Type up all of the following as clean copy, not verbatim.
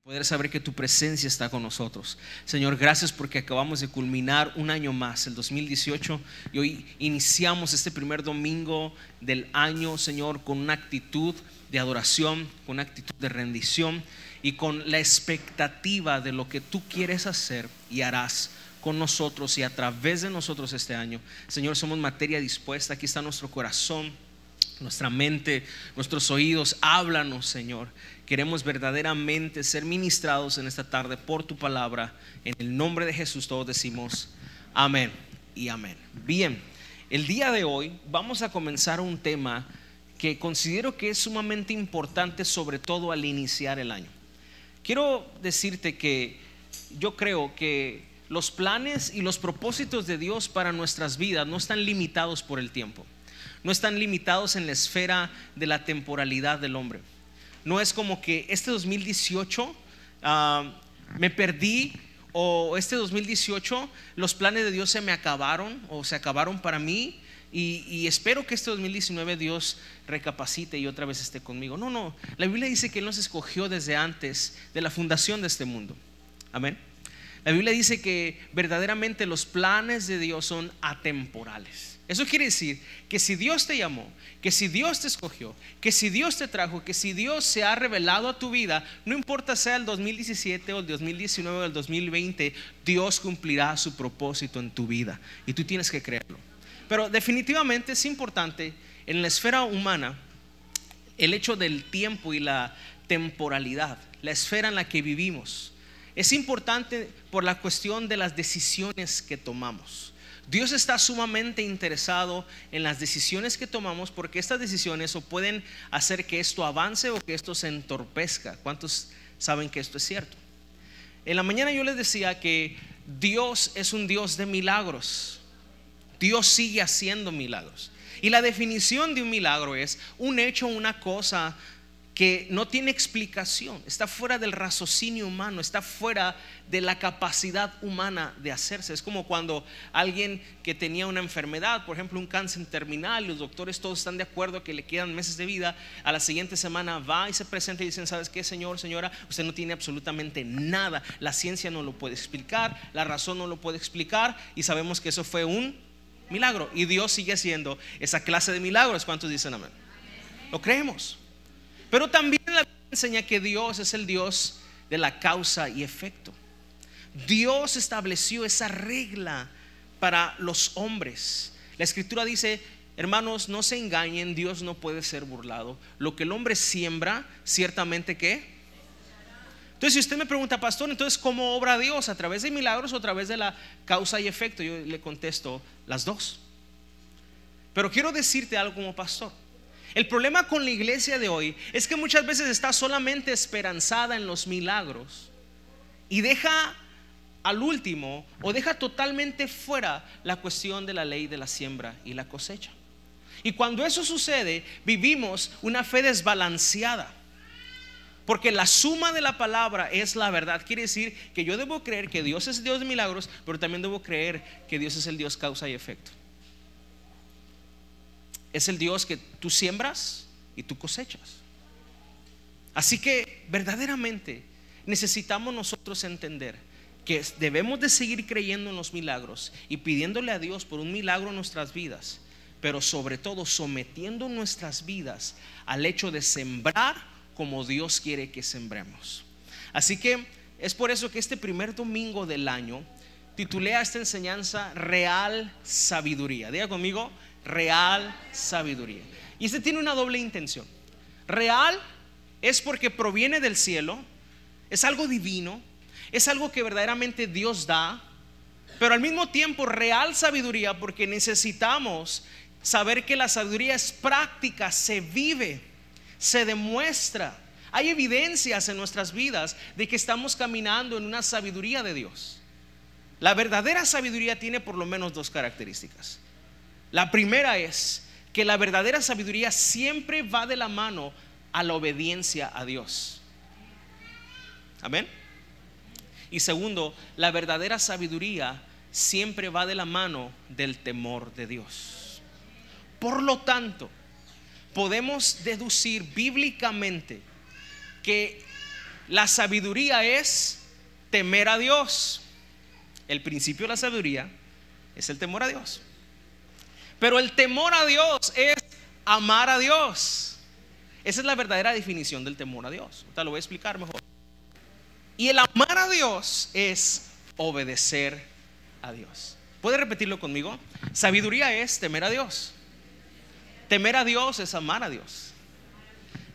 Poder saber que tu presencia está con nosotros. Señor, gracias porque acabamos de culminar un año más, el 2018, y hoy iniciamos este primer domingo del año, Señor, con una actitud de adoración, con una actitud de rendición y con la expectativa de lo que tú quieres hacer y harás con nosotros y a través de nosotros este año. Señor, somos materia dispuesta. Aquí está nuestro corazón, nuestra mente, nuestros oídos. Háblanos, Señor. Queremos verdaderamente ser ministrados en esta tarde por tu palabra. En el nombre de Jesús todos decimos amén y amén. Bien, el día de hoy vamos a comenzar un tema que considero que es sumamente importante, sobre todo al iniciar el año. Quiero decirte que yo creo que los planes y los propósitos de Dios para nuestras vidas no están limitados por el tiempo. No están limitados en la esfera de la temporalidad del hombre. No es como que este 2018 me perdí, o este 2018 los planes de Dios se me acabaron o se acabaron para mí y espero que este 2019 Dios recapacite y otra vez esté conmigo. No, la Biblia dice que Él nos escogió desde antes de la fundación de este mundo. Amén. La Biblia dice que verdaderamente los planes de Dios son atemporales. Eso quiere decir que si Dios te llamó, que si Dios te escogió, que si Dios te trajo, que si Dios se ha revelado a tu vida, no importa sea el 2017 o el 2019 o el 2020, Dios cumplirá su propósito en tu vida y tú tienes que creerlo. Pero definitivamente es importante en la esfera humana el hecho del tiempo y la temporalidad, la esfera en la que vivimos. Es importante por la cuestión de las decisiones que tomamos. Dios está sumamente interesado en las decisiones que tomamos, porque estas decisiones o pueden hacer que esto avance o que esto se entorpezca. ¿Cuántos saben que esto es cierto? En la mañana yo les decía que Dios es un Dios de milagros. Dios sigue haciendo milagros. Y la definición de un milagro es un hecho, una cosa que no tiene explicación, está fuera del raciocinio humano, está fuera de la capacidad humana de hacerse. Es como cuando alguien que tenía una enfermedad, por ejemplo un cáncer terminal, los doctores todos están de acuerdo que le quedan meses de vida, a la siguiente semana va y se presenta y dicen: ¿sabes qué, señor, señora? Usted no tiene absolutamente nada, la ciencia no lo puede explicar, la razón no lo puede explicar, y sabemos que eso fue un milagro, y Dios sigue haciendo esa clase de milagros. ¿Cuántos dicen amén? Lo creemos. Pero también la Biblia enseña que Dios es el Dios de la causa y efecto. Dios estableció esa regla para los hombres. La Escritura dice: hermanos, no se engañen, Dios no puede ser burlado. Lo que el hombre siembra, ciertamente ¿qué? Entonces, si usted me pregunta: pastor, entonces ¿cómo obra Dios? ¿A través de milagros o a través de la causa y efecto? Yo le contesto: las dos. Pero quiero decirte algo como pastor. El problema con la iglesia de hoy es que muchas veces está solamente esperanzada en los milagros y deja al último, o deja totalmente fuera, la cuestión de la ley de la siembra y la cosecha. Y cuando eso sucede, vivimos una fe desbalanceada, porque la suma de la palabra es la verdad. Quiere decir que yo debo creer que Dios es Dios de milagros, pero también debo creer que Dios es el Dios causa y efecto. Es el Dios que tú siembras y tú cosechas. Así que verdaderamente necesitamos nosotros entender que debemos de seguir creyendo en los milagros y pidiéndole a Dios por un milagro en nuestras vidas, pero sobre todo sometiendo nuestras vidas al hecho de sembrar como Dios quiere que sembremos. Así que es por eso que este primer domingo del año titulé a esta enseñanza Real Sabiduría. Diga conmigo: real sabiduría. Y este tiene una doble intención. Real es porque proviene del cielo, es algo divino, es algo que verdaderamente Dios da. Pero al mismo tiempo real sabiduría porque necesitamos saber que la sabiduría es práctica, se vive, se demuestra. Hay evidencias en nuestras vidas de que estamos caminando en una sabiduría de Dios. La verdadera sabiduría tiene por lo menos dos características. La primera es que la verdadera sabiduría siempre va de la mano a la obediencia a Dios. Amén. Y segundo, la verdadera sabiduría siempre va de la mano del temor de Dios. Por lo tanto, podemos deducir bíblicamente que la sabiduría es temer a Dios. El principio de la sabiduría es el temor a Dios. Pero el temor a Dios es amar a Dios. Esa es la verdadera definición del temor a Dios. Te lo voy a explicar mejor. Y el amar a Dios es obedecer a Dios. ¿Puede repetirlo conmigo? Sabiduría es temer a Dios. Temer a Dios es amar a Dios.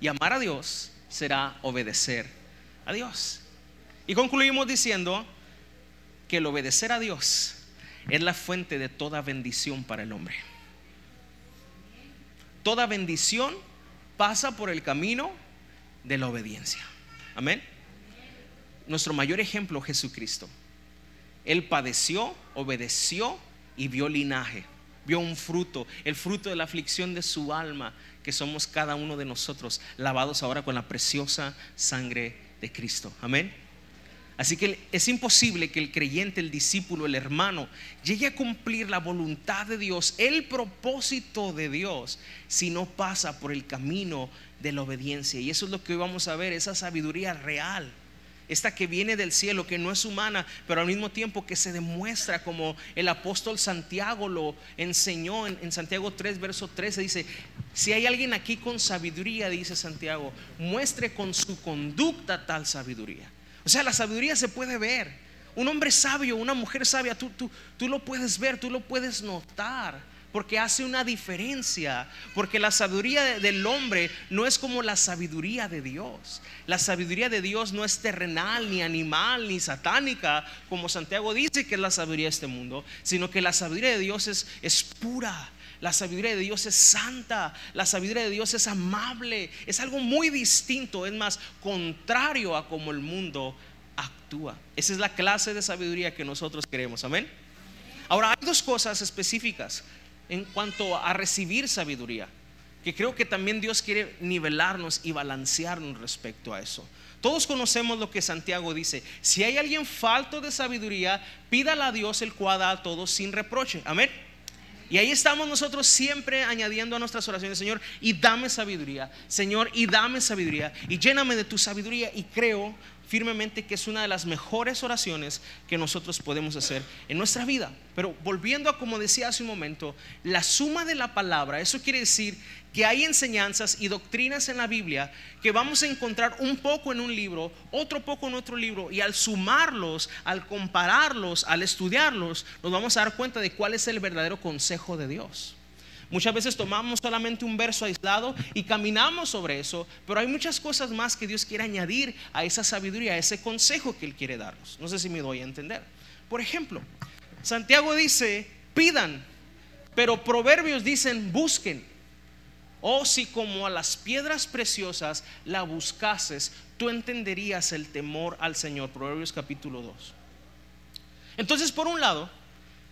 Y amar a Dios será obedecer a Dios. Y concluimos diciendo que el obedecer a Dios es la fuente de toda bendición para el hombre. Toda bendición pasa por el camino de la obediencia. Amén. Nuestro mayor ejemplo, Jesucristo. Él padeció, obedeció y vio linaje. Vio un fruto, el fruto de la aflicción de su alma, que somos cada uno de nosotros, lavados ahora con la preciosa sangre de Cristo. Amén. Así que es imposible que el creyente, el discípulo, el hermano llegue a cumplir la voluntad de Dios, el propósito de Dios, si no pasa por el camino de la obediencia. Y eso es lo que hoy vamos a ver, esa sabiduría real, esta que viene del cielo, que no es humana, pero al mismo tiempo que se demuestra, como el apóstol Santiago lo enseñó en Santiago 3 verso 13. Dice: si hay alguien aquí con sabiduría, dice Santiago, muestre con su conducta tal sabiduría. O sea, la sabiduría se puede ver. Un hombre sabio, una mujer sabia, tú lo puedes ver, tú lo puedes notar, porque hace una diferencia. Porque la sabiduría del hombre no es como la sabiduría de Dios. La sabiduría de Dios no es terrenal, ni animal, ni satánica, como Santiago dice que es la sabiduría de este mundo, sino que la sabiduría de Dios es pura. La sabiduría de Dios es santa. La sabiduría de Dios es amable. Es algo muy distinto, es más contrario a como el mundo actúa. Esa es la clase de sabiduría que nosotros queremos. Amén. Ahora, hay dos cosas específicas en cuanto a recibir sabiduría, que creo que también Dios quiere nivelarnos y balancearnos respecto a eso. Todos conocemos lo que Santiago dice: si hay alguien falto de sabiduría, pídala a Dios, el cual da a todos sin reproche. Amén. Y ahí estamos nosotros siempre añadiendo a nuestras oraciones: Señor, y dame sabiduría, Señor, y dame sabiduría, y lléname de tu sabiduría. Y creo firmemente que es una de las mejores oraciones que nosotros podemos hacer en nuestra vida. Pero volviendo a como decía hace un momento, la suma de la palabra, eso quiere decir que hay enseñanzas y doctrinas en la Biblia que vamos a encontrar un poco en un libro, otro poco en otro libro, y al sumarlos, al compararlos, al estudiarlos, nos vamos a dar cuenta de cuál es el verdadero consejo de Dios. Muchas veces tomamos solamente un verso aislado y caminamos sobre eso, pero hay muchas cosas más que Dios quiere añadir a esa sabiduría, a ese consejo que Él quiere darnos. No sé si me doy a entender. Por ejemplo, Santiago dice: pidan, pero Proverbios dicen: busquen. Oh, si como a las piedras preciosas la buscases, tú entenderías el temor al Señor. Proverbios capítulo 2. Entonces, por un lado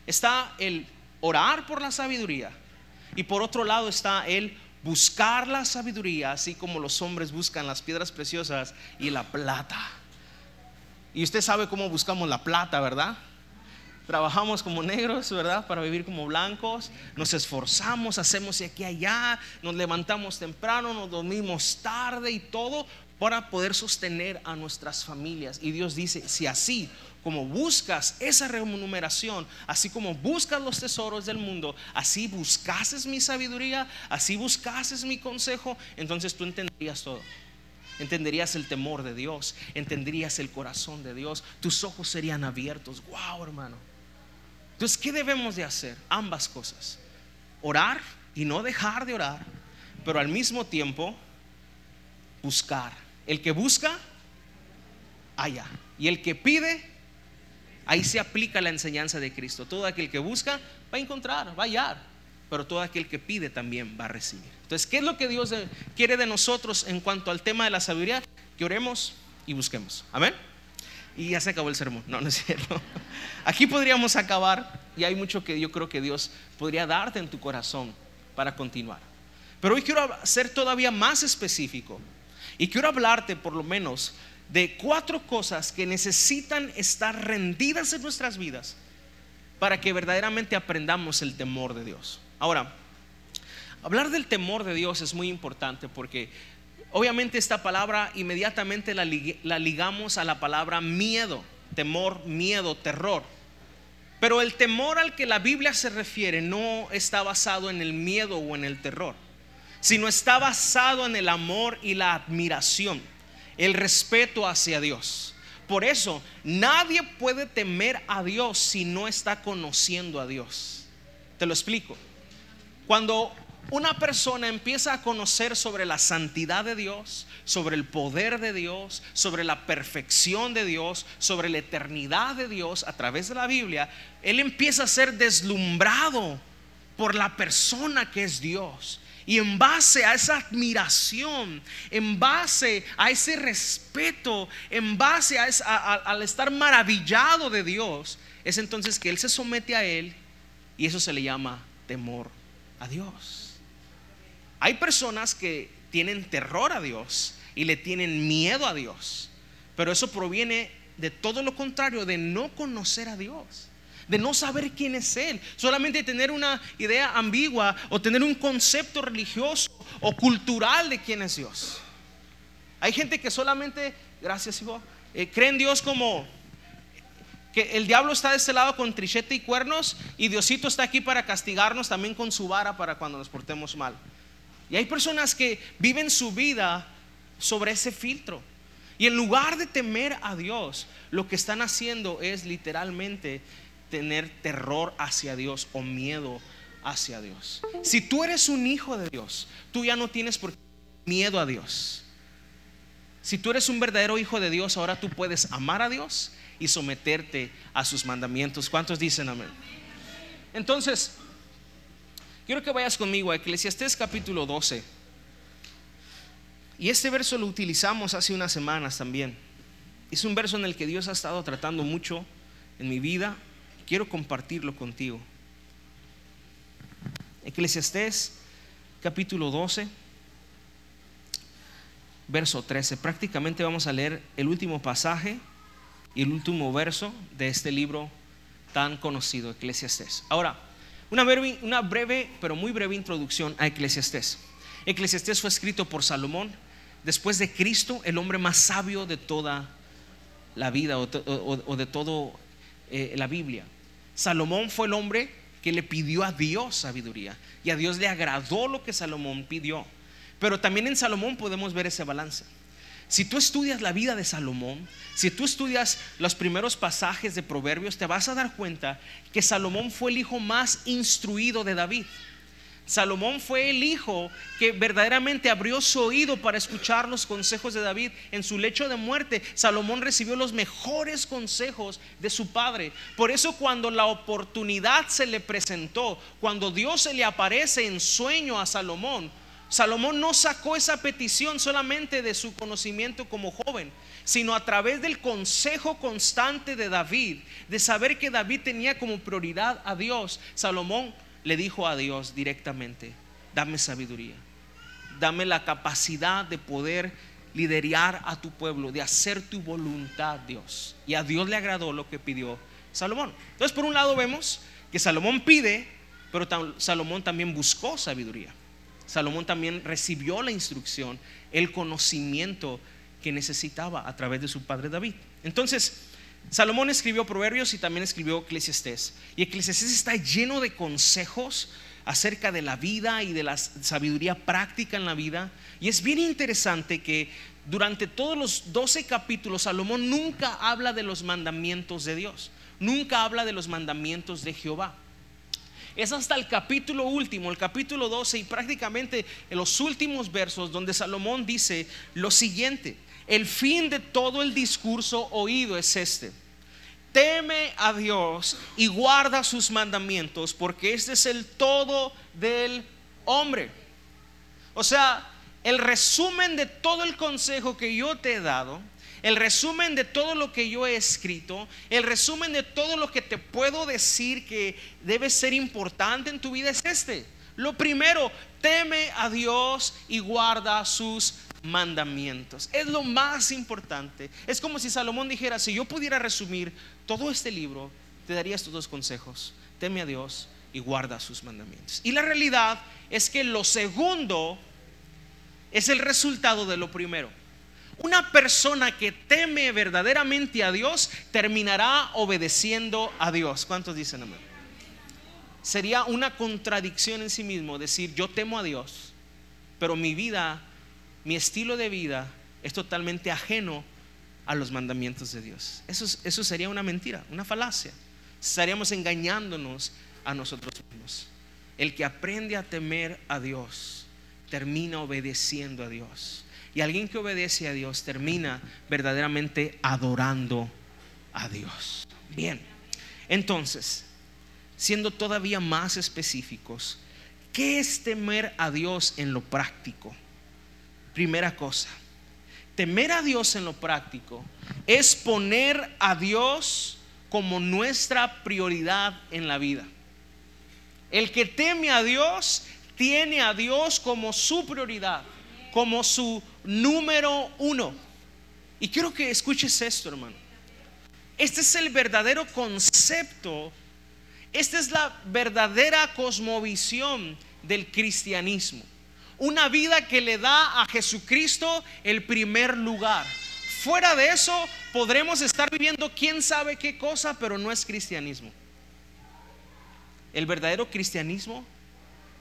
está el orar por la sabiduría, y por otro lado está el buscar la sabiduría, así como los hombres buscan las piedras preciosas y la plata. Y usted sabe cómo buscamos la plata, ¿verdad? Trabajamos como negros, ¿verdad? Para vivir como blancos. Nos esforzamos, hacemos de aquí a allá, nos levantamos temprano, nos dormimos tarde y todo para poder sostener a nuestras familias. Y Dios dice: si así como buscas esa remuneración, así como buscas los tesoros del mundo, así buscases mi sabiduría, así buscases mi consejo, entonces tú entenderías todo. Entenderías el temor de Dios, entenderías el corazón de Dios, tus ojos serían abiertos. Wow, hermano. Entonces, ¿qué debemos de hacer? Ambas cosas: orar y no dejar de orar, pero al mismo tiempo buscar. El que busca, halla, y el que pide, ahí se aplica la enseñanza de Cristo. Todo aquel que busca va a encontrar, va a hallar, pero todo aquel que pide también va a recibir. Entonces, ¿qué es lo que Dios quiere de nosotros en cuanto al tema de la sabiduría? Que oremos y busquemos. Amén. Y ya se acabó el sermón. No, no es cierto. Aquí podríamos acabar, y hay mucho que yo creo que Dios podría darte en tu corazón para continuar. Pero hoy quiero ser todavía más específico, y quiero hablarte por lo menos de 4 cosas que necesitan estar rendidas en nuestras vidas para que verdaderamente aprendamos el temor de Dios. Ahora, hablar del temor de Dios es muy importante, porque obviamente esta palabra inmediatamente la ligamos a la palabra miedo, temor, miedo, terror. Pero el temor al que la Biblia se refiere no está basado en el miedo o en el terror, sino está basado en el amor y la admiración, el respeto hacia Dios. Por eso nadie puede temer a Dios si no está conociendo a Dios. Te lo explico. Cuando una persona empieza a conocer sobre la santidad de Dios, sobre el poder de Dios, sobre la perfección de Dios, sobre la eternidad de Dios a través de la Biblia, él empieza a ser deslumbrado por la persona que es Dios. Y en base a esa admiración, en base a ese respeto, en base al estar maravillado de Dios, es entonces que él se somete a él, y eso se le llama temor a Dios. Hay personas que tienen terror a Dios y le tienen miedo a Dios, pero eso proviene de todo lo contrario, de no conocer a Dios, de no saber quién es Él, solamente tener una idea ambigua o tener un concepto religioso o cultural de quién es Dios. Hay gente que solamente, gracias hijo, cree en Dios como que el diablo está de este lado con trichete y cuernos, y Diosito está aquí para castigarnos también con su vara para cuando nos portemos mal. Y hay personas que viven su vida sobre ese filtro, y en lugar de temer a Dios, lo que están haciendo es literalmente tener terror hacia Dios o miedo hacia Dios. Si tú eres un hijo de Dios, tú ya no tienes por qué miedo a Dios. Si tú eres un verdadero hijo de Dios, ahora tú puedes amar a Dios y someterte a sus mandamientos. ¿Cuántos dicen amén? Entonces, quiero que vayas conmigo a Eclesiastés capítulo 12. Y este verso lo utilizamos hace unas semanas también. Es un verso en el que Dios ha estado tratando mucho en mi vida. Quiero compartirlo contigo. Eclesiastés capítulo 12, verso 13. Prácticamente vamos a leer el último pasaje y el último verso de este libro tan conocido, Eclesiastés. Ahora, una breve, pero muy breve introducción a Eclesiastés. Eclesiastés fue escrito por Salomón, después de Cristo, el hombre más sabio de toda la vida o de todo la Biblia. Salomón fue el hombre que le pidió a Dios sabiduría, y a Dios le agradó lo que Salomón pidió. Pero también en Salomón podemos ver ese balance. Si tú estudias la vida de Salomón, si tú estudias los primeros pasajes de Proverbios, te vas a dar cuenta que Salomón fue el hijo más instruido de David. Salomón fue el hijo que verdaderamente abrió su oído para escuchar los consejos de David. En su lecho de muerte, Salomón recibió los mejores consejos de su padre. Por eso cuando la oportunidad se le presentó, cuando Dios se le aparece en sueño a Salomón, Salomón no sacó esa petición solamente de su conocimiento como joven, sino a través del consejo constante de David, de saber que David tenía como prioridad a Dios. Salomón le dijo a Dios directamente: dame sabiduría, dame la capacidad de poder liderar a tu pueblo, de hacer tu voluntad, Dios. Y a Dios le agradó lo que pidió Salomón. Entonces, por un lado vemos que Salomón pide, pero Salomón también buscó sabiduría. Salomón también recibió la instrucción, el conocimiento que necesitaba a través de su padre David. Entonces, Salomón escribió Proverbios y también escribió Eclesiastés. Y Eclesiastés está lleno de consejos acerca de la vida y de la sabiduría práctica en la vida. Y es bien interesante que durante todos los 12 capítulos Salomón nunca habla de los mandamientos de Dios, nunca habla de los mandamientos de Jehová. Es hasta el capítulo último, el capítulo 12, y prácticamente en los últimos versos, donde Salomón dice lo siguiente: el fin de todo el discurso oído es este: teme a Dios y guarda sus mandamientos, porque este es el todo del hombre. O sea, el resumen de todo el consejo que yo te he dado, el resumen de todo lo que yo he escrito, el resumen de todo lo que te puedo decir que debe ser importante en tu vida es este. Lo primero, teme a Dios y guarda sus mandamientos. Es lo más importante. Es como si Salomón dijera: si yo pudiera resumir todo este libro, te daría estos dos consejos: teme a Dios y guarda sus mandamientos. Y la realidad es que lo segundo es el resultado de lo primero. Una persona que teme verdaderamente a Dios terminará obedeciendo a Dios. ¿Cuántos dicen amén? Sería una contradicción en sí mismo decir yo temo a Dios, pero mi vida, mi estilo de vida es totalmente ajeno a los mandamientos de Dios. Eso sería una mentira, una falacia. Estaríamos engañándonos a nosotros mismos. El que aprende a temer a Dios termina obedeciendo a Dios. Y alguien que obedece a Dios termina verdaderamente adorando a Dios. Bien, entonces, siendo todavía más específicos, ¿qué es temer a Dios en lo práctico? Primera cosa, temer a Dios en lo práctico es poner a Dios como nuestra prioridad en la vida. El que teme a Dios tiene a Dios como su prioridad, como su número uno. Y quiero que escuches esto, hermano. Este es el verdadero concepto. Esta es la verdadera cosmovisión del cristianismo. Una vida que le da a Jesucristo el primer lugar. Fuera de eso podremos estar viviendo quién sabe qué cosa, pero no es cristianismo. El verdadero cristianismo,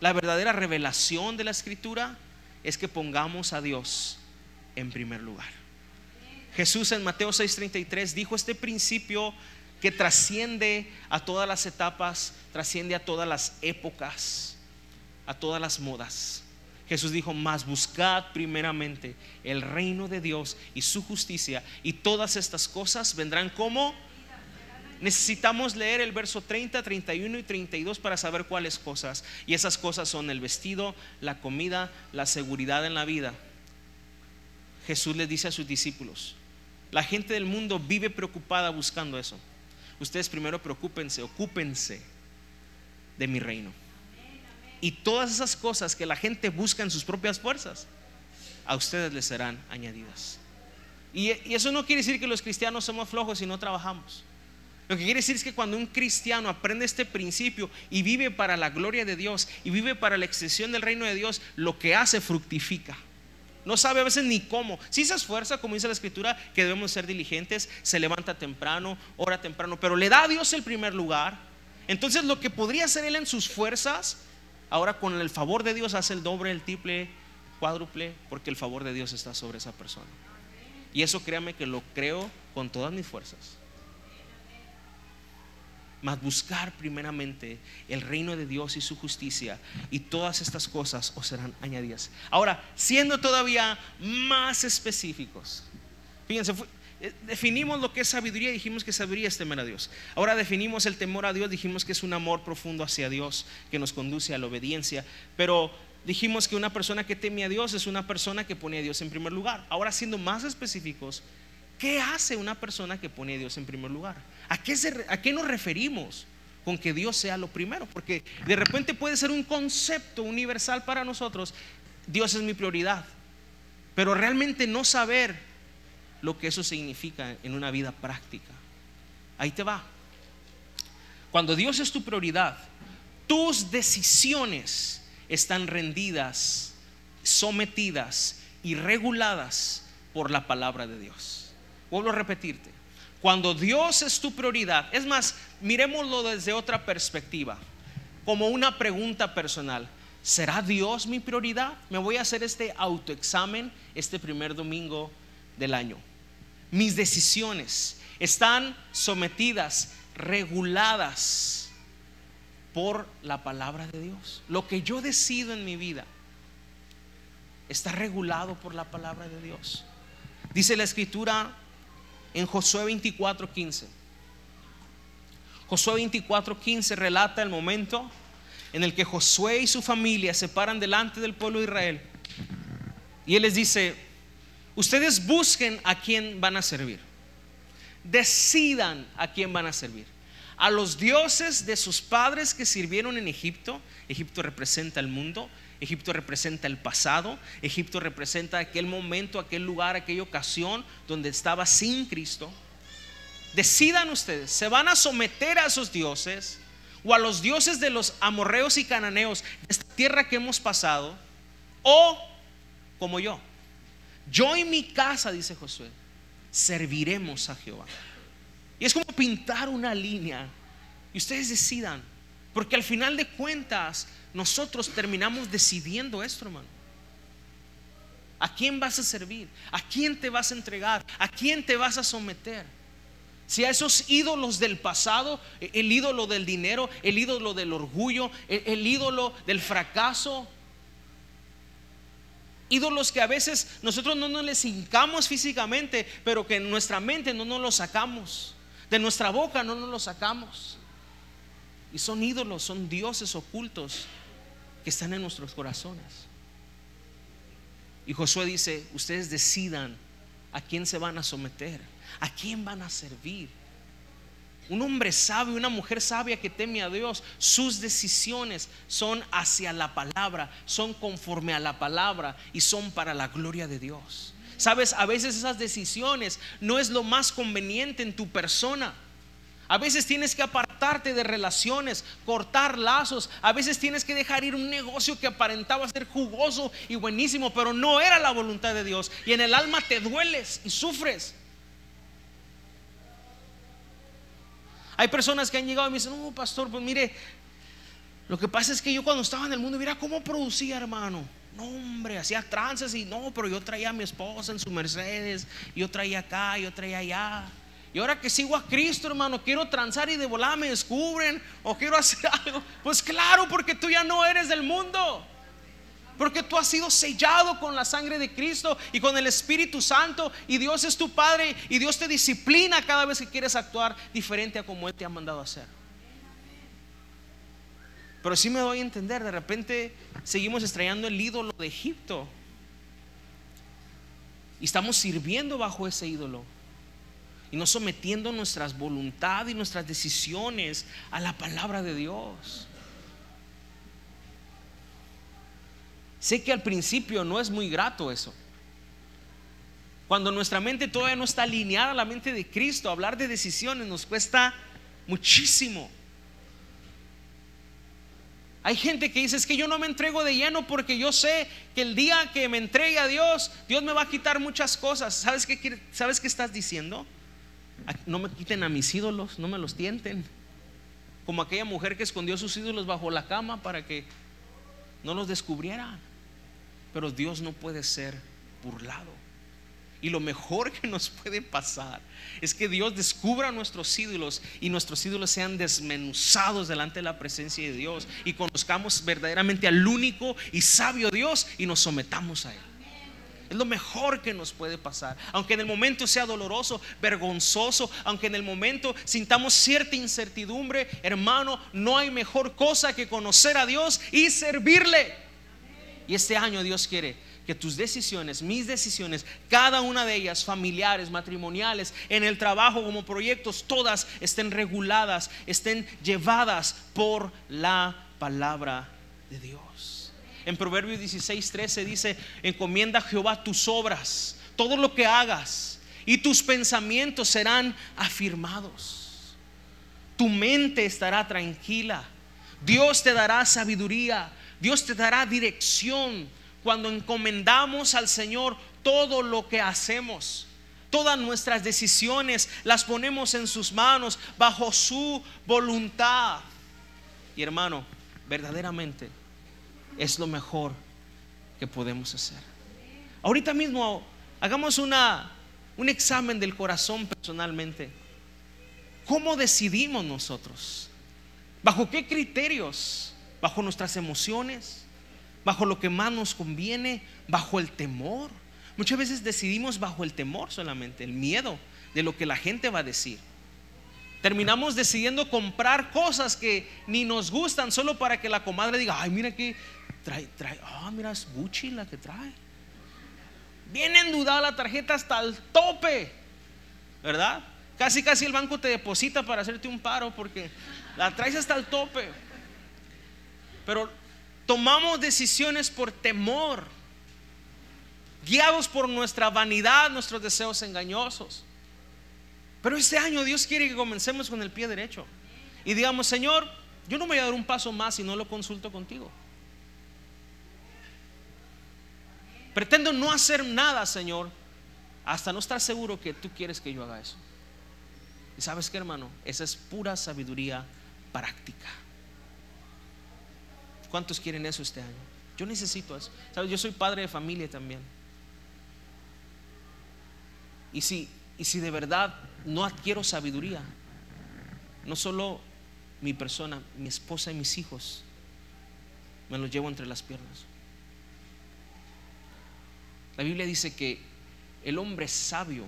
la verdadera revelación de la Escritura, es que pongamos a Dios en primer lugar. Jesús en Mateo 6:33 dijo este principio que trasciende a todas las etapas, trasciende a todas las épocas, a todas las modas. Jesús dijo: mas buscad primeramente el reino de Dios y su justicia, y todas estas cosas vendrán como. Necesitamos leer el verso 30, 31 y 32 para saber cuáles cosas. Y esas cosas son el vestido, la comida, la seguridad en la vida. Jesús les dice a sus discípulos: la gente del mundo vive preocupada buscando eso. Ustedes primero preocúpense, ocúpense de mi reino. Y todas esas cosas que la gente busca en sus propias fuerzas, a ustedes les serán añadidas. Y eso no quiere decir que los cristianos somos flojos y no trabajamos. Lo que quiere decir es que cuando un cristiano aprende este principio y vive para la gloria de Dios y vive para la extensión del reino de Dios, lo que hace fructifica. No sabe a veces ni cómo. Si se esfuerza, como dice la Escritura, que debemos ser diligentes, se levanta temprano, ora temprano, pero le da a Dios el primer lugar. Entonces lo que podría hacer él en sus fuerzas, ahora con el favor de Dios hace el doble, el triple, cuádruple, porque el favor de Dios está sobre esa persona. Y eso créame que lo creo con todas mis fuerzas. Mas buscar primeramente el reino de Dios y su justicia, y todas estas cosas os serán añadidas. Ahora, siendo todavía más específicos, fíjense, definimos lo que es sabiduría, dijimos que sabiduría es temer a Dios. Ahora definimos el temor a Dios, dijimos que es un amor profundo hacia Dios que nos conduce a la obediencia. Pero dijimos que una persona que teme a Dios es una persona que pone a Dios en primer lugar. Ahora, siendo más específicos, ¿qué hace una persona que pone a Dios en primer lugar? ¿A qué nos referimos con que Dios sea lo primero? Porque de repente puede ser un concepto universal para nosotros: Dios es mi prioridad, pero realmente no saber lo que eso significa en una vida práctica. Ahí te va. Cuando Dios es tu prioridad, tus decisiones están rendidas, sometidas y reguladas por la palabra de Dios. Vuelvo a repetirte: cuando Dios es tu prioridad, es más, miremoslo desde otra perspectiva, como una pregunta personal: ¿será Dios mi prioridad? Me voy a hacer este autoexamen este primer domingo del año. Mis decisiones están sometidas, reguladas por la palabra de Dios. Lo que yo decido en mi vida está regulado por la palabra de Dios. Dice la Escritura en Josué 24:15. Josué 24:15 relata el momento en el que Josué y su familia se paran delante del pueblo de Israel, y él les dice: ustedes busquen a quién van a servir, decidan a quién van a servir. A los dioses de sus padres que sirvieron en Egipto. Egipto representa el mundo, Egipto representa el pasado, Egipto representa aquel momento, aquel lugar, aquella ocasión donde estaba sin Cristo. Decidan ustedes: ¿se van a someter a esos dioses o a los dioses de los amorreos y cananeos de esta tierra que hemos pasado, o como yo. Yo y mi casa, dice Josué, serviremos a Jehová. Y es como pintar una línea y ustedes decidan, porque al final de cuentas nosotros terminamos decidiendo esto, hermano. ¿A quién vas a servir? ¿A quién te vas a entregar? ¿A quién te vas a someter? Si a esos ídolos del pasado, el ídolo del dinero, el ídolo del orgullo, el ídolo del fracaso, ídolos que a veces nosotros no nos les hincamos físicamente, pero que en nuestra mente no nos los sacamos, de nuestra boca no nos los sacamos. Y son ídolos, son dioses ocultos que están en nuestros corazones. Y Josué dice: ustedes decidan a quién se van a someter, a quién van a servir. Un hombre sabio, una mujer sabia que teme a Dios, sus decisiones son hacia la palabra, son conforme a la palabra y son para la gloria de Dios. Sabes, a veces esas decisiones no es lo más conveniente en tu persona. A veces tienes que apartarte de relaciones, cortar lazos. A veces tienes que dejar ir un negocio que aparentaba ser jugoso y buenísimo, pero no era la voluntad de Dios. Y en el alma te dueles y sufres. Hay personas que han llegado y me dicen: no, pastor, pues mire, lo que pasa es que yo cuando estaba en el mundo, mira cómo producía, hermano. No, hombre, hacía tranzas y no, pero yo traía a mi esposa en su Mercedes, yo traía acá, yo traía allá. Y ahora que sigo a Cristo, hermano, quiero transar y de volada me descubren, o quiero hacer algo. Pues claro, porque tú ya no eres del mundo, porque tú has sido sellado con la sangre de Cristo y con el Espíritu Santo, y Dios es tu Padre, y Dios te disciplina cada vez que quieres actuar diferente a como Él te ha mandado a hacer. Pero sí me doy a entender, de repente seguimos extrañando el ídolo de Egipto y estamos sirviendo bajo ese ídolo y no sometiendo nuestras voluntades y nuestras decisiones a la palabra de Dios. Sé que al principio no es muy grato eso. Cuando nuestra mente todavía no está alineada a la mente de Cristo, hablar de decisiones nos cuesta muchísimo. Hay gente que dice: es que yo no me entrego de lleno porque yo sé que el día que me entregue a Dios, Dios me va a quitar muchas cosas. ¿Sabes qué estás diciendo? No me quiten a mis ídolos, no me los tienten. Como aquella mujer que escondió sus ídolos bajo la cama para que no los descubrieran. Pero Dios no puede ser burlado. Y lo mejor que nos puede pasar es que Dios descubra nuestros ídolos y nuestros ídolos sean desmenuzados delante de la presencia de Dios, y conozcamos verdaderamente al único y sabio Dios y nos sometamos a Él. Es lo mejor que nos puede pasar, aunque en el momento sea doloroso, vergonzoso, aunque en el momento sintamos cierta incertidumbre. Hermano, no hay mejor cosa que conocer a Dios y servirle. Y este año Dios quiere que tus decisiones, mis decisiones, cada una de ellas, familiares, matrimoniales, en el trabajo, como proyectos, todas estén reguladas, estén llevadas por la palabra de Dios. En Proverbios 16:13 dice: encomienda a Jehová tus obras, todo lo que hagas, y tus pensamientos serán afirmados. Tu mente estará tranquila. Dios te dará sabiduría, Dios te dará dirección cuando encomendamos al Señor todo lo que hacemos. Todas nuestras decisiones las ponemos en sus manos, bajo su voluntad. Y hermano, verdaderamente es lo mejor que podemos hacer. Ahorita mismo hagamos un examen del corazón personalmente. ¿Cómo decidimos nosotros? ¿Bajo qué criterios? ¿Bajo nuestras emociones? ¿Bajo lo que más nos conviene? ¿Bajo el temor? Muchas veces decidimos bajo el temor solamente, el miedo de lo que la gente va a decir. Terminamos decidiendo comprar cosas que ni nos gustan solo para que la comadre diga: ay, mira que trae, mira, es Gucci la que trae. Bien endudada la tarjeta hasta el tope, ¿verdad? Casi el banco te deposita para hacerte un paro porque la traes hasta el tope. Pero tomamos decisiones por temor, guiados por nuestra vanidad, nuestros deseos engañosos. Pero este año Dios quiere que comencemos con el pie derecho y digamos: Señor, yo no me voy a dar un paso más si no lo consulto contigo. Pretendo no hacer nada, Señor, hasta no estar seguro que tú quieres que yo haga eso. Y sabes qué, hermano, esa es pura sabiduría práctica. ¿Cuántos quieren eso este año? Yo necesito eso. ¿Sabes? Yo soy padre de familia también. Y si de verdad no adquiero sabiduría, no solo mi persona, mi esposa y mis hijos, me los llevo entre las piernas. La Biblia dice que el hombre sabio,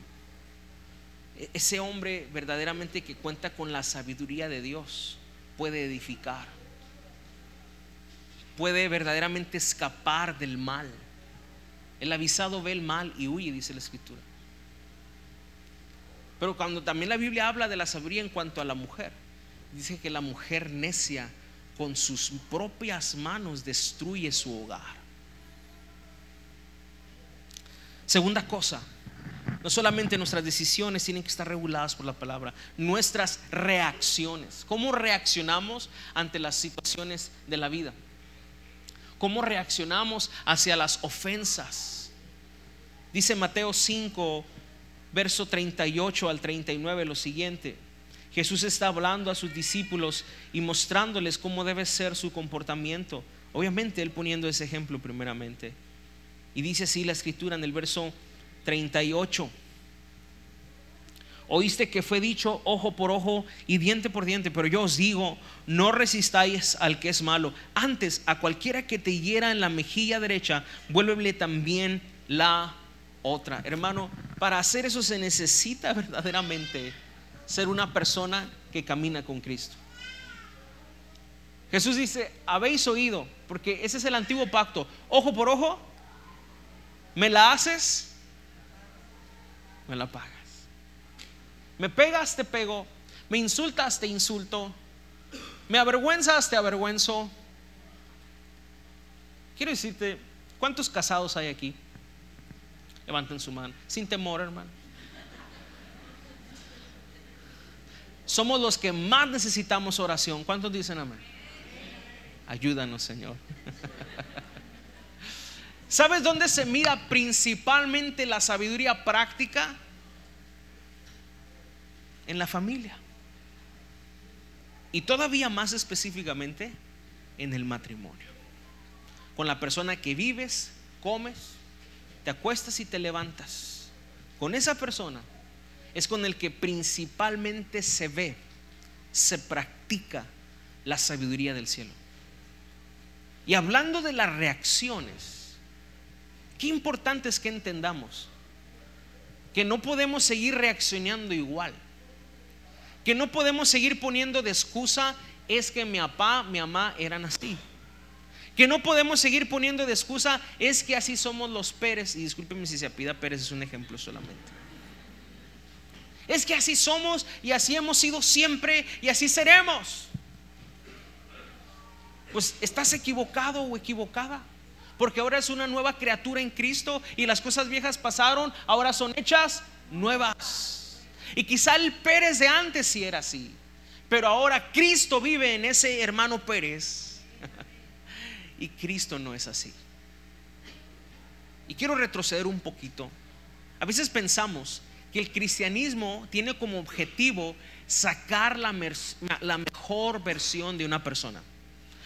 ese hombre verdaderamente que cuenta con la sabiduría de Dios, puede edificar, puede verdaderamente escapar del mal. El avisado ve el mal y huye, dice la Escritura. Pero cuando también la Biblia habla de la sabiduría en cuanto a la mujer, dice que la mujer necia con sus propias manos destruye su hogar. Segunda cosa, no solamente nuestras decisiones tienen que estar reguladas por la palabra, nuestras reacciones. ¿Cómo reaccionamos ante las situaciones de la vida? ¿Cómo reaccionamos hacia las ofensas? Dice Mateo 5, verso 38 al 39 lo siguiente. Jesús está hablando a sus discípulos y mostrándoles cómo debe ser su comportamiento. Obviamente él poniendo ese ejemplo primeramente. Y dice así la Escritura en el verso 38: oíste que fue dicho ojo por ojo y diente por diente, pero yo os digo, no resistáis al que es malo. Antes, a cualquiera que te hiera en la mejilla derecha, vuélvele también la otra. Hermano, para hacer eso se necesita verdaderamente ser una persona que camina con Cristo. Jesús dice, habéis oído, porque ese es el antiguo pacto, ojo por ojo, me la haces, me la pagas. Me pegas, te pego. Me insultas, te insulto. Me avergüenzas, te avergüenzo. Quiero decirte, ¿cuántos casados hay aquí? Levanten su mano, sin temor, hermano. Somos los que más necesitamos oración. ¿Cuántos dicen amén? Ayúdanos, Señor. ¿Sabes dónde se mira principalmente la sabiduría práctica? En la familia. Y todavía más específicamente en el matrimonio. Con la persona que vives, comes, te acuestas y te levantas. Con esa persona es con el que principalmente se ve, se practica la sabiduría del cielo. Y hablando de las reacciones, qué importante es que entendamos que no podemos seguir reaccionando igual, que no podemos seguir poniendo de excusa es que mi papá, mi mamá eran así, que no podemos seguir poniendo de excusa es que así somos los Pérez, y discúlpenme si se apellida Pérez, es un ejemplo solamente, es que así somos y así hemos sido siempre y así seremos. Pues estás equivocado o equivocada, porque ahora es una nueva criatura en Cristo y las cosas viejas pasaron, ahora son hechas nuevas. Y quizá el Pérez de antes sí era así, pero ahora Cristo vive en ese hermano Pérez y Cristo no es así. Y quiero retroceder un poquito. A veces pensamos que el cristianismo tiene como objetivo sacar la mejor versión de una persona.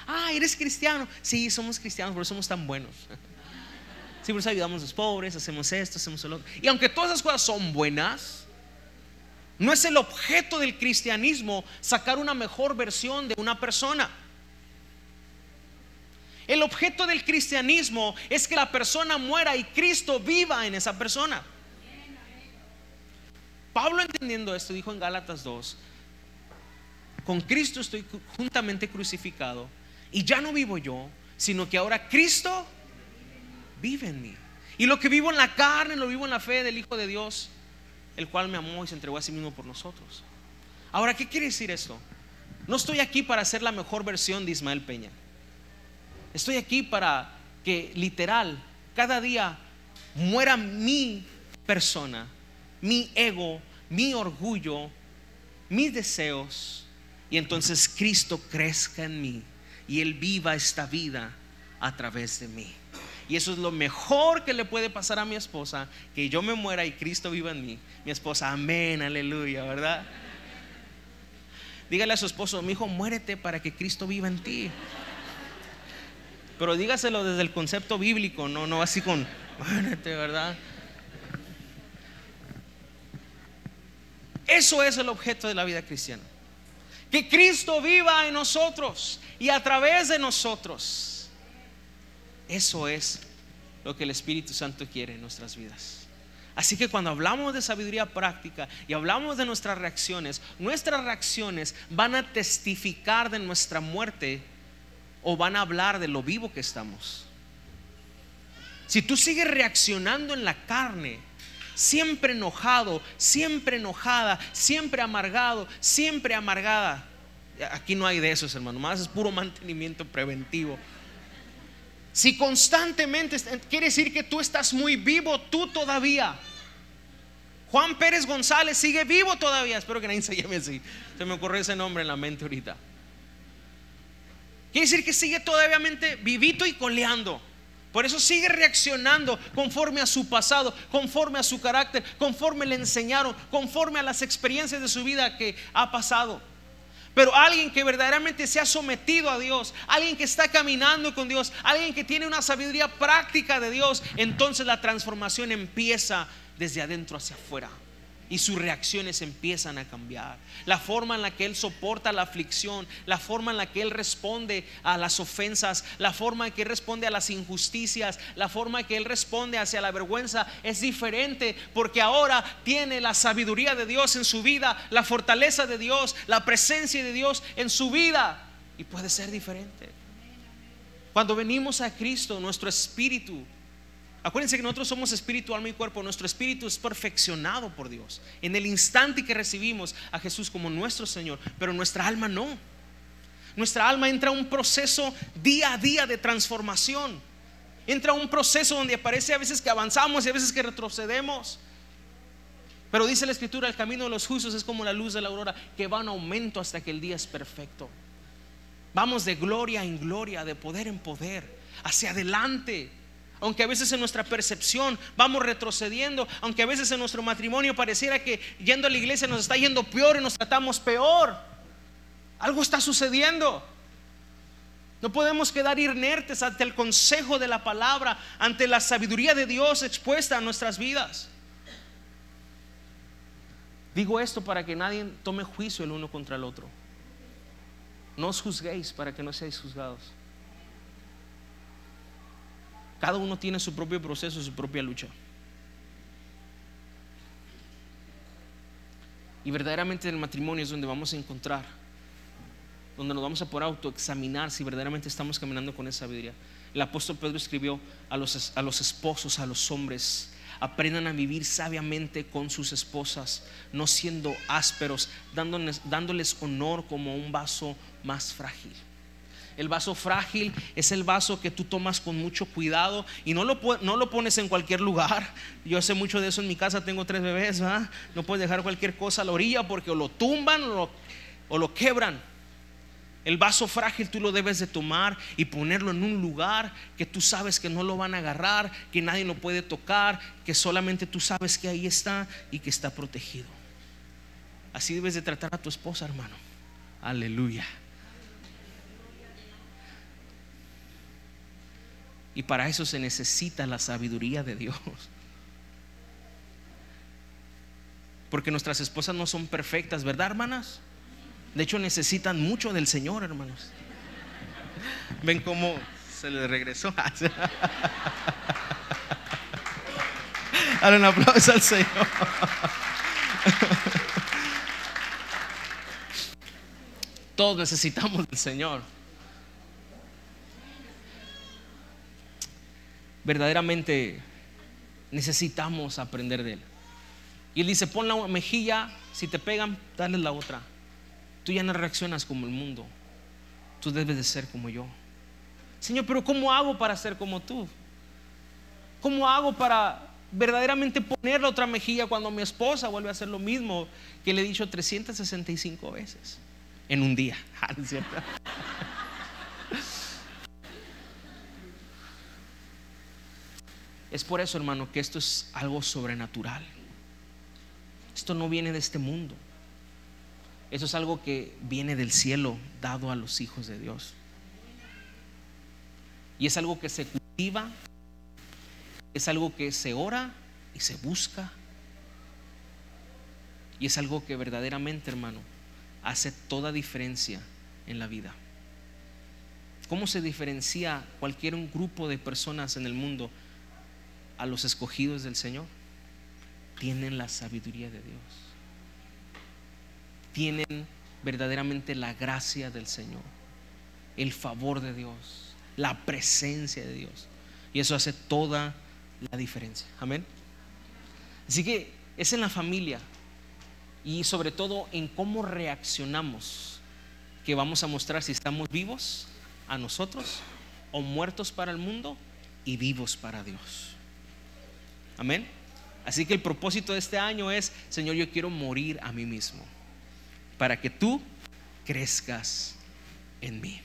Ah, eres cristiano. Sí, somos cristianos, por eso somos tan buenos. Sí, por eso ayudamos a los pobres, hacemos esto, hacemos lo otro. Y aunque todas esas cosas son buenas, no es el objeto del cristianismo sacar una mejor versión de una persona. El objeto del cristianismo es que la persona muera y Cristo viva en esa persona. Pablo, entendiendo esto, dijo en Gálatas 2: con Cristo estoy juntamente crucificado, y ya no vivo yo, sino que ahora Cristo vive en mí. Y lo que vivo en la carne, lo vivo en la fe del Hijo de Dios, el cual me amó y se entregó a sí mismo por nosotros. Ahora, ¿qué quiere decir esto? No estoy aquí para ser la mejor versión de Ismael Peña. Estoy aquí para que literal cada día muera mi persona, mi ego, mi orgullo, mis deseos, y entonces Cristo crezca en mí y Él viva esta vida a través de mí. y eso es lo mejor que le puede pasar a mi esposa, que yo me muera y Cristo viva en mí. Mi esposa, amén, aleluya, ¿verdad? Dígale a su esposo: mi hijo, muérete para que Cristo viva en ti. Pero dígaselo desde el concepto bíblico, no así con muérete, ¿verdad? Eso es el objeto de la vida cristiana, que Cristo viva en nosotros y a través de nosotros. Eso es lo que el Espíritu Santo quiere en nuestras vidas. Así que cuando hablamos de sabiduría práctica y hablamos de nuestras reacciones van a testificar de nuestra muerte o van a hablar de lo vivo que estamos. Si tú sigues reaccionando en la carne, siempre enojado, siempre enojada, siempre amargado, siempre amargada, aquí no hay de esos, hermano, más es puro mantenimiento preventivo. Si constantemente, quiere decir que tú estás muy vivo, tú todavía. Juan Pérez González sigue vivo todavía. Espero que nadie se llame así, se me ocurrió ese nombre en la mente ahorita. Quiere decir que sigue todavía vivito y coleando. Por eso sigue reaccionando conforme a su pasado, conforme a su carácter, conforme le enseñaron, conforme a las experiencias de su vida que ha pasado. Pero alguien que verdaderamente se ha sometido a Dios, alguien que está caminando con Dios, alguien que tiene una sabiduría práctica de Dios, entonces la transformación empieza desde adentro hacia afuera y sus reacciones empiezan a cambiar. La forma en la que él soporta la aflicción, la forma en la que él responde a las ofensas, la forma en que él responde a las injusticias, la forma en que él responde hacia la vergüenza es diferente, porque ahora tiene la sabiduría de Dios en su vida, la fortaleza de Dios, la presencia de Dios en su vida, y puede ser diferente. Cuando venimos a Cristo, nuestro espíritu, acuérdense que nosotros somos espíritu, alma y cuerpo. Nuestro espíritu es perfeccionado por Dios en el instante que recibimos a Jesús como nuestro Señor, pero nuestra alma no. Nuestra alma entra a un proceso día a día de transformación. Entra a un proceso donde parece a veces que avanzamos y a veces que retrocedemos. Pero dice la Escritura: el camino de los justos es como la luz de la aurora, que va en aumento hasta que el día es perfecto. Vamos de gloria en gloria, de poder en poder, hacia adelante. Aunque a veces en nuestra percepción vamos retrocediendo, aunque a veces en nuestro matrimonio pareciera que yendo a la iglesia nos está yendo peor y nos tratamos peor, algo está sucediendo. No podemos quedar inertes ante el consejo de la palabra, ante la sabiduría de Dios expuesta a nuestras vidas. Digo esto para que nadie tome juicio el uno contra el otro. No os juzguéis para que no seáis juzgados. Cada uno tiene su propio proceso, su propia lucha. Y verdaderamente en el matrimonio es donde vamos a encontrar, donde nos vamos a poder autoexaminar si verdaderamente estamos caminando con esa sabiduría. El apóstol Pedro escribió a los esposos, a los hombres: aprendan a vivir sabiamente con sus esposas, no siendo ásperos, dándoles honor como un vaso más frágil. El vaso frágil es el vaso que tú tomas con mucho cuidado y no lo pones en cualquier lugar. Yo sé mucho de eso en mi casa, tengo 3 bebés, ¿verdad? No puedes dejar cualquier cosa a la orilla porque o lo tumban o lo quebran. El vaso frágil tú lo debes de tomar y ponerlo en un lugar que tú sabes que no lo van a agarrar, que nadie lo puede tocar, que solamente tú sabes que ahí está y que está protegido. Así debes de tratar a tu esposa, hermano. Aleluya. Y para eso se necesita la sabiduría de Dios, porque nuestras esposas no son perfectas, ¿verdad, hermanas? De hecho necesitan mucho del Señor, hermanos. Ven cómo se les regresó. Dale un aplauso al Señor. Todos necesitamos del Señor. Verdaderamente necesitamos aprender de Él. Y Él dice: pon la mejilla, si te pegan, dale la otra. Tú ya no reaccionas como el mundo, tú debes de ser como yo. Señor, pero ¿cómo hago para ser como tú? ¿Cómo hago para verdaderamente poner la otra mejilla cuando mi esposa vuelve a hacer lo mismo que le he dicho 365 veces en un día? ¿No es cierto? Es por eso, hermano, que esto es algo sobrenatural. Esto no viene de este mundo. Eso es algo que viene del cielo, dado a los hijos de Dios. Y es algo que se cultiva, es algo que se ora y se busca. Y es algo que verdaderamente, hermano, hace toda diferencia en la vida. ¿Cómo se diferencia cualquier grupo de personas en el mundo a los escogidos del Señor? Tienen la sabiduría de Dios, tienen verdaderamente la gracia del Señor, el favor de Dios, la presencia de Dios, y eso hace toda la diferencia. Amén. Así que es en la familia y sobre todo en cómo reaccionamos que vamos a mostrar si estamos vivos a nosotros o muertos para el mundo y vivos para Dios. Amén. Así que el propósito de este año es: Señor, yo quiero morir a mí mismo para que tú crezcas en mí.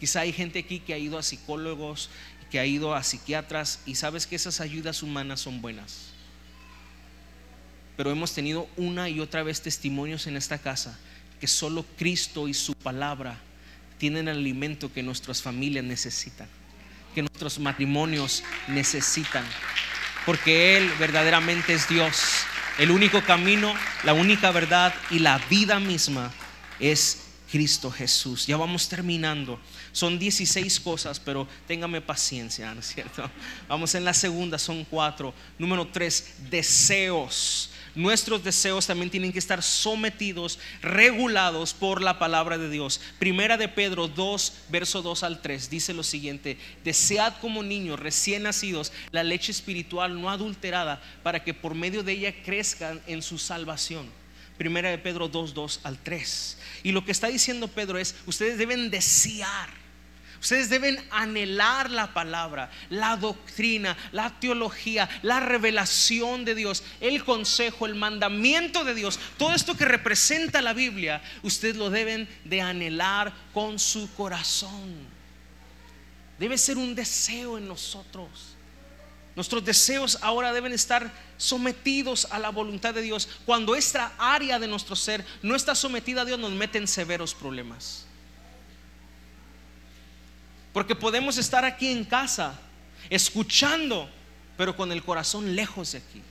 Quizá hay gente aquí que ha ido a psicólogos, que ha ido a psiquiatras, y sabes que esas ayudas humanas son buenas, pero hemos tenido una y otra vez testimonios en esta casa que solo Cristo y su palabra tienen el alimento que nuestras familias necesitan, que nuestros matrimonios necesitan, porque Él verdaderamente es Dios. El único camino, la única verdad y la vida misma es Cristo Jesús. Ya vamos terminando. Son 16 cosas, pero téngame paciencia, ¿no es cierto? Vamos en la segunda, son 4. Número 3, deseos. Nuestros deseos también tienen que estar sometidos, regulados por la palabra de Dios. Primera de Pedro 2, verso 2 al 3 dice lo siguiente: desead como niños recién nacidos la leche espiritual no adulterada, para que por medio de ella crezcan en su salvación. Primera de Pedro 2, 2 al 3. Y lo que está diciendo Pedro es: ustedes deben desear, ustedes deben anhelar la palabra, la doctrina, la teología, la revelación de Dios, el consejo, el mandamiento de Dios. Todo esto que representa la Biblia, ustedes lo deben de anhelar con su corazón. Debe ser un deseo en nosotros. Nuestros deseos ahora deben estar sometidos a la voluntad de Dios. Cuando esta área de nuestro ser no está sometida a Dios, nos mete en severos problemas. Porque podemos estar aquí en casa escuchando, pero con el corazón lejos de aquí,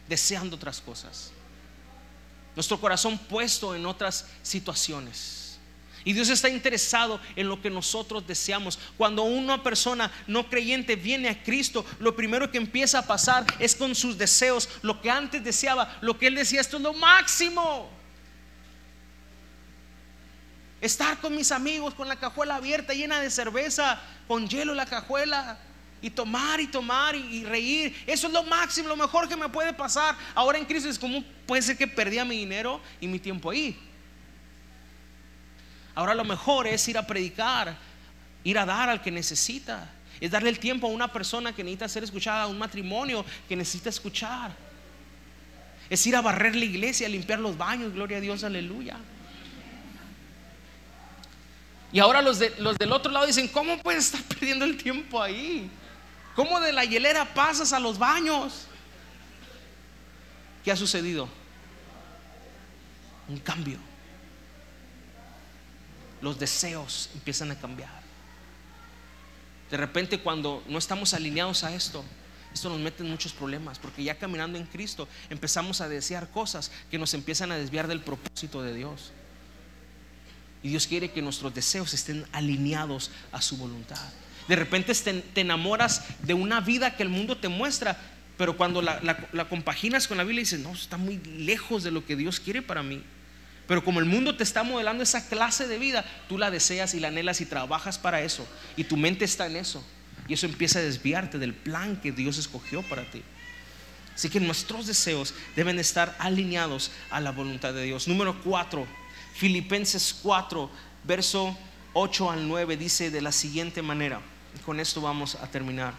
deseando otras cosas, nuestro corazón puesto en otras situaciones. Y Dios está interesado en lo que nosotros deseamos. Cuando una persona no creyente viene a Cristo, lo primero que empieza a pasar es con sus deseos. Lo que antes deseaba, lo que él decía: esto es lo máximo. Estar con mis amigos con la cajuela abierta, llena de cerveza, con hielo en la cajuela, y tomar y reír. Eso es lo máximo, lo mejor que me puede pasar. Ahora en Cristo es como: puede ser que perdía mi dinero y mi tiempo ahí. Ahora lo mejor es ir a predicar, ir a dar al que necesita, es darle el tiempo a una persona que necesita ser escuchada, a un matrimonio que necesita escuchar, es ir a barrer la iglesia, a limpiar los baños. Gloria a Dios, aleluya. Y ahora los del otro lado dicen: ¿cómo puedes estar perdiendo el tiempo ahí? ¿Cómo de la hielera pasas a los baños? ¿Qué ha sucedido? Un cambio. Los deseos empiezan a cambiar. De repente, cuando no estamos alineados a esto nos mete en muchos problemas, porque ya caminando en Cristo empezamos a desear cosas que nos empiezan a desviar del propósito de Dios. Y Dios quiere que nuestros deseos estén alineados a su voluntad. De repente te enamoras de una vida que el mundo te muestra, pero cuando la compaginas con la Biblia dices: no, está muy lejos de lo que Dios quiere para mí. Pero como el mundo te está modelando esa clase de vida, tú la deseas y la anhelas y trabajas para eso, y tu mente está en eso, y eso empieza a desviarte del plan que Dios escogió para ti. Así que nuestros deseos deben estar alineados a la voluntad de Dios. Número 4, Filipenses 4, verso 8 al 9 dice de la siguiente manera, y con esto vamos a terminar.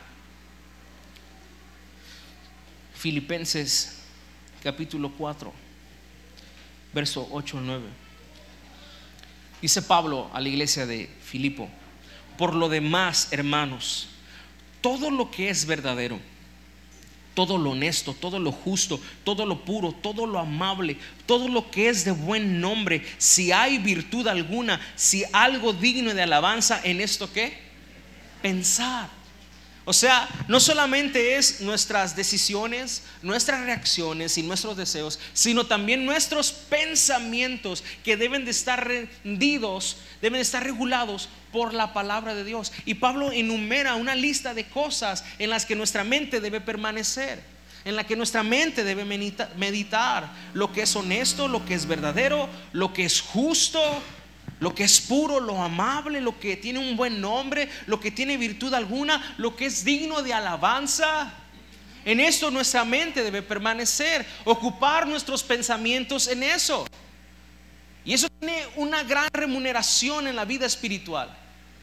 Filipenses capítulo 4, verso 8 al 9. Dice Pablo a la iglesia de Filipo: por lo demás, hermanos, todo lo que es verdadero, todo lo honesto, todo lo justo, todo lo puro, todo lo amable, todo lo que es de buen nombre, si hay virtud alguna, si algo digno de alabanza, en esto ¿qué? Pensar. O sea, no solamente es nuestras decisiones, nuestras reacciones y nuestros deseos, sino también nuestros pensamientos que deben de estar rendidos, deben de estar regulados por la palabra de Dios. Y Pablo enumera una lista de cosas en las que nuestra mente debe permanecer, en la que nuestra mente debe meditar lo que es honesto, lo que es verdadero, lo que es justo, lo que es puro, lo amable, lo que tiene un buen nombre, lo que tiene virtud alguna, lo que es digno de alabanza. En esto nuestra mente debe permanecer, ocupar nuestros pensamientos en eso. Y eso tiene una gran remuneración en la vida espiritual.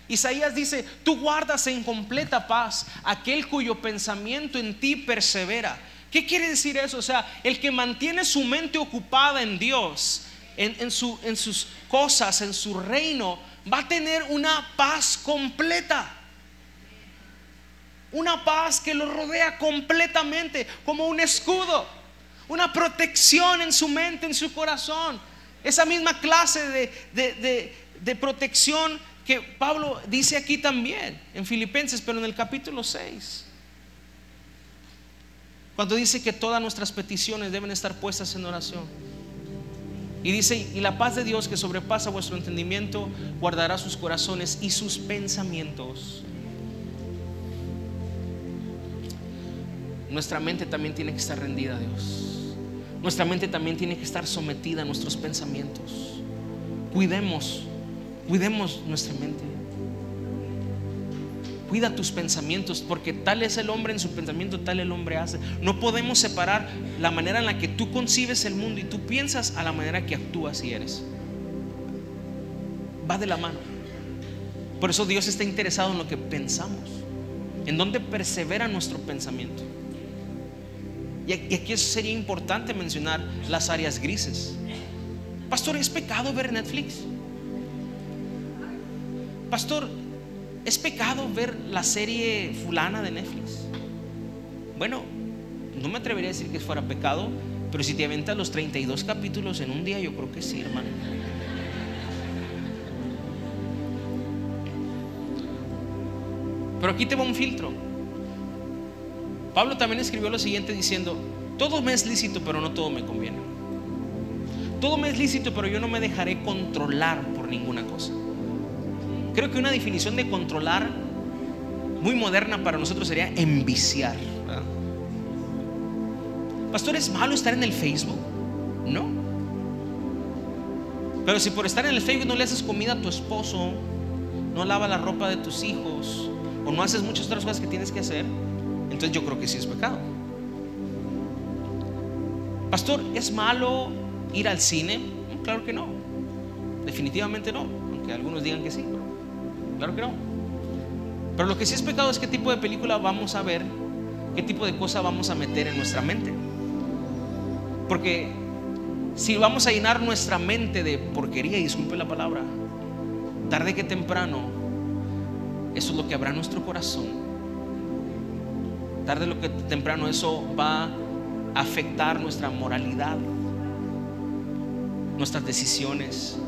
Isaías dice: tú guardas en completa paz aquel cuyo pensamiento en ti persevera. ¿Qué quiere decir eso? O sea, el que mantiene su mente ocupada en Dios, en sus cosas, en su reino, va a tener una paz completa, una paz que lo rodea completamente, como un escudo, una protección en su mente, en su corazón. Esa misma clase de protección que Pablo dice aquí también en Filipenses, pero en el capítulo 6, cuando dice que todas nuestras peticiones deben estar puestas en oración. Y dice: y la paz de Dios, que sobrepasa vuestro entendimiento, guardará sus corazones y sus pensamientos. Nuestra mente también tiene que estar rendida a Dios. Nuestra mente también tiene que estar sometida a nuestros pensamientos. Cuidemos nuestra mente. Cuida tus pensamientos, porque tal es el hombre en su pensamiento, tal el hombre hace. No podemos separar la manera en la que tú concibes el mundo y tú piensas a la manera que actúas y eres. Va de la mano. Por eso Dios está interesado en lo que pensamos, en dónde persevera nuestro pensamiento. Y aquí sería importante mencionar las áreas grises. Pastor, ¿es pecado ver Netflix? Pastor, ¿es pecado ver la serie fulana de Netflix? Bueno, no me atrevería a decir que fuera pecado, pero si te aventas los 32 capítulos en un día, yo creo que sí, hermano. Pero aquí te va un filtro. Pablo también escribió lo siguiente diciendo: todo me es lícito, pero no todo me conviene. Todo me es lícito, pero yo no me dejaré controlar por ninguna cosa. Creo que una definición de controlar muy moderna para nosotros sería enviciar, ¿verdad? Pastor, ¿es malo estar en el Facebook? No. Pero si por estar en el Facebook no le haces comida a tu esposo, no lavas la ropa de tus hijos, o no haces muchas otras cosas que tienes que hacer, entonces yo creo que sí es pecado. Pastor, ¿es malo ir al cine? Claro que no. Definitivamente no, aunque algunos digan que sí, pero claro que no. Pero lo que sí es pecado es qué tipo de película vamos a ver, qué tipo de cosa vamos a meter en nuestra mente. Porque si vamos a llenar nuestra mente de porquería, y disculpe la palabra, tarde que temprano, eso es lo que habrá nuestro corazón. Tarde que temprano eso va a afectar nuestra moralidad, nuestras decisiones,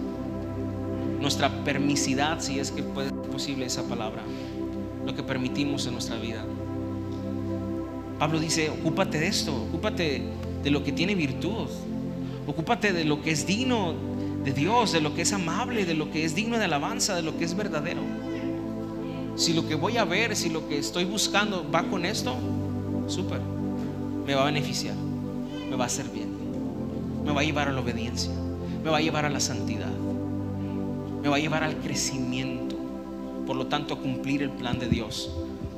nuestra permisidad, si es que puede ser posible esa palabra, lo que permitimos en nuestra vida. Pablo dice: ocúpate de esto, ocúpate de lo que tiene virtud, ocúpate de lo que es digno de Dios, de lo que es amable, de lo que es digno de alabanza, de lo que es verdadero. Si lo que voy a ver, si lo que estoy buscando va con esto, súper, me va a beneficiar, me va a hacer bien, me va a llevar a la obediencia, me va a llevar a la santidad, me va a llevar al crecimiento, por lo tanto a cumplir el plan de Dios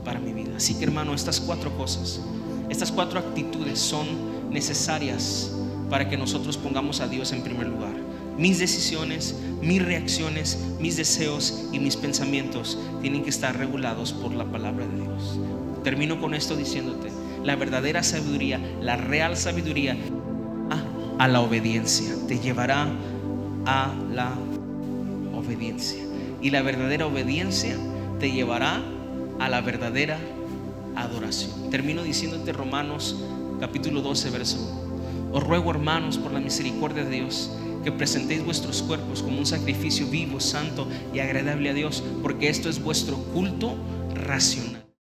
para mi vida. Así que, hermano, estas 4 cosas, estas 4 actitudes son necesarias para que nosotros pongamos a Dios en primer lugar. Mis decisiones, mis reacciones, mis deseos y mis pensamientos tienen que estar regulados por la palabra de Dios. Termino con esto diciéndote: la verdadera sabiduría, la real sabiduría, a la obediencia, te llevará a la obediencia. Y la verdadera obediencia te llevará a la verdadera adoración. Termino diciéndote Romanos capítulo 12 verso 1. Os ruego, hermanos, por la misericordia de Dios, que presentéis vuestros cuerpos como un sacrificio vivo, santo y agradable a Dios, porque esto es vuestro culto racional.